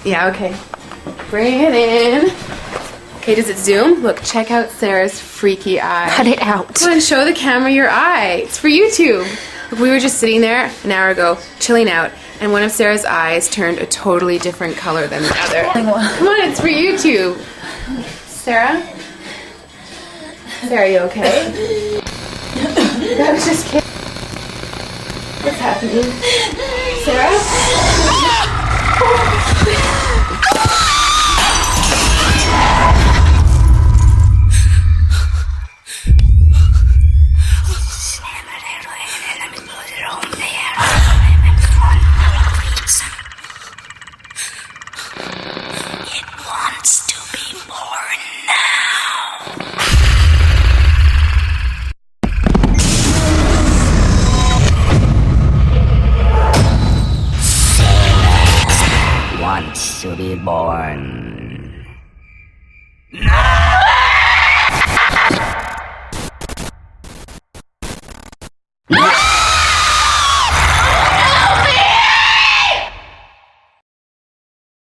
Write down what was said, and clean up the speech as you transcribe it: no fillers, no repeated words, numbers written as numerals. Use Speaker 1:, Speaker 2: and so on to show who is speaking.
Speaker 1: Yeah, okay. Bring it in. Okay, does it zoom? Look, check out Sarah's freaky eye.
Speaker 2: Cut it out.
Speaker 1: Come on, show the camera your eye. It's for YouTube. Look, we were just sitting there an hour ago, chilling out, and one of Sarah's eyes turned a totally different color than the other. Come on, it's for YouTube. Sarah? Sarah, are you okay? I was just kidding. What's happening? Sarah?
Speaker 3: Wants to be born. No!